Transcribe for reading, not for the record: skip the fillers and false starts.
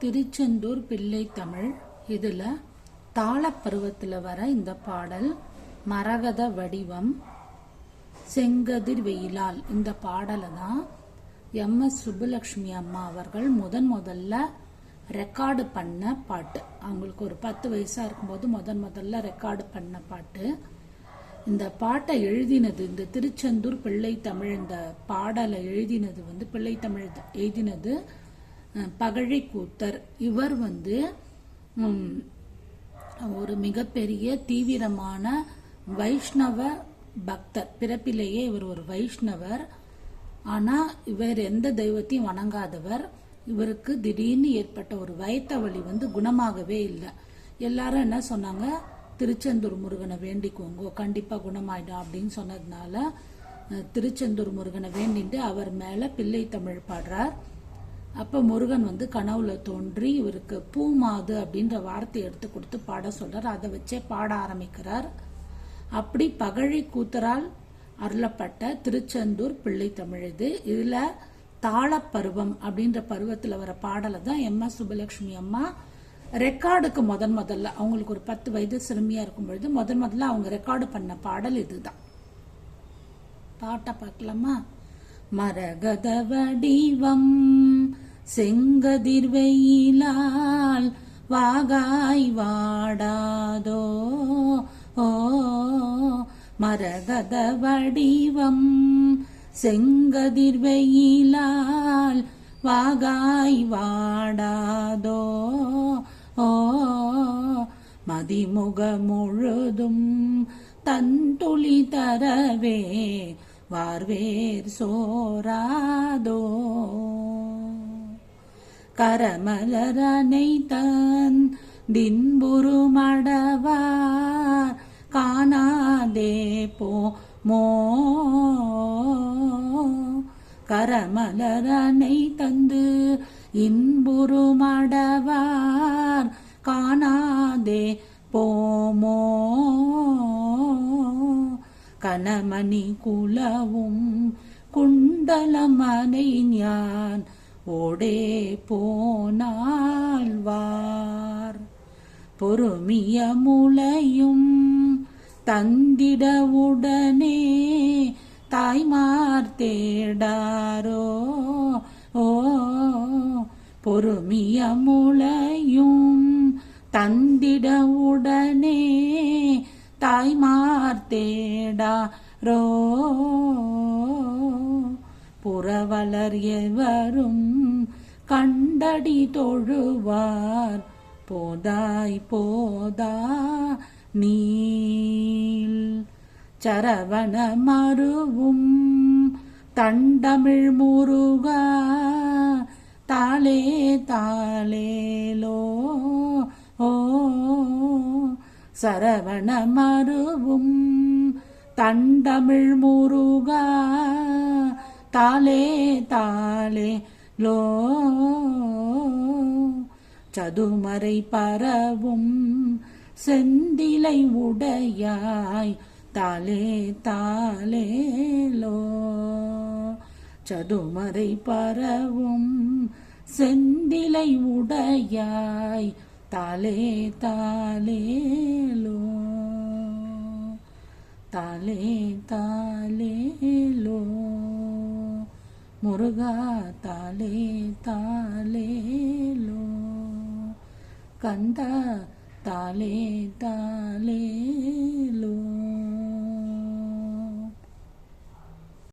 திருச்செந்தூர் பிள்ளை தமிழ். இதுல தாளப்பருவத்தில் வர இந்த பாடல் மரகத வடிவம் செங்கதிர் வெயிலால். இந்த பாடலை தான் MS சுப்புலட்சுமி அம்மா அவர்கள் முதல்ல ரெக்கார்டு பண்ண பாட்டு. அவங்களுக்கு ஒரு 10 வயசா இருக்கும்போது முதல்ல ரெக்கார்டு பண்ண பாட்டு. இந்த பாட்டை எழுதினது, இந்த திருச்செந்தூர் பிள்ளை தமிழ், இந்த பாடலை எழுதினது பிள்ளை தமிழ் எழுதினது பகழி கூத்தர். இவர் ஒரு மிகப்பெரிய தீவிரமான வைஷ்ணவ பக்தர். பிறப்பிலேயே இவர் ஒரு வைஷ்ணவர். ஆனா இவர் எந்த தெய்வத்தையும் வணங்காதவர். இவருக்கு திடீர்னு ஏற்பட்ட ஒரு வயிற்று வலி குணமாகவே இல்லை. எல்லாரும் என்ன சொன்னாங்க, திருச்செந்தூர் முருகனை வேண்டிக்கோங்க, கண்டிப்பா குணமாயிடும் அப்படின்னு சொன்னதுனால திருச்செந்தூர் முருகனை வேண்டிட்டு அவர் மேல பிள்ளை தமிழ் பாடுறார். அப்ப முருகன் கனவுல தோன்றி இவருக்கு பூமாது அப்படின்ற வார்த்தையை எடுத்து கொடுத்து பாட சொல்றார். அதை வச்சே பாட ஆரம்பிக்கிறார். அப்படி பகழி கூத்தரால் அருளப்பட்ட திருச்செந்தூர் பிள்ளை தமிழ் இது. இதுல தாளப்பருவம் அப்படின்ற பருவத்துல வர பாடலை தான் MS சுப்புலட்சுமி அம்மா ரெக்கார்டுக்கு முதல்ல அவங்களுக்கு ஒரு 10 வயது சிறுமியா இருக்கும் பொழுது முதல்ல அவங்க ரெக்கார்டு பண்ண பாடல் இதுதான். பாட்டை பார்க்கலாமா? மரகத வடிவம் செங்கதிர் வெயிலால் வாகாய் வாடாதோ, ஓ மரகத வடிவம் செங்கதிர் வெயிலால் வாகாய் வாடாதோ, ஓ மதிமுக முழுதும் தன்துளி தரவே வார்வேர் சோராதோ, கரமலரனை தன் தின்புரு மடவார் காணாதே போமோ, கரமலரனை தந்து இன்புரு மடவார் காணாதே போமோ, கனமணி குலவும் குண்டலமனை ஞான் ஓடே போனாழ்வார், பொறுமிய முளையும் தந்திட உடனே தாய்மார் தேடாரோ, ஓ பொறுமிய முளையும் தந்திட உடனே தாய்மார் தேடாரோ, புறவலர் எவரும் கண்டடி தொழுவார் போதாய் போதா நீல், சரவண மருவும் தண்டமிழ் முருகா தாளே தாளேலோ, ஓ சரவண மருவும் தண்டமிழ் முருகா தாளே தாளேலோ, சதுமறை பரவும் செந்திலை உடையாய் தாளே தாளேலோ, சதுமறை பரவும் செந்திலை உடையாய் தாளே தாளேலோ, தாளே தாளேலோ முருகா தாளே தாளேலோ, கந்தா தாளே தாளேலோ.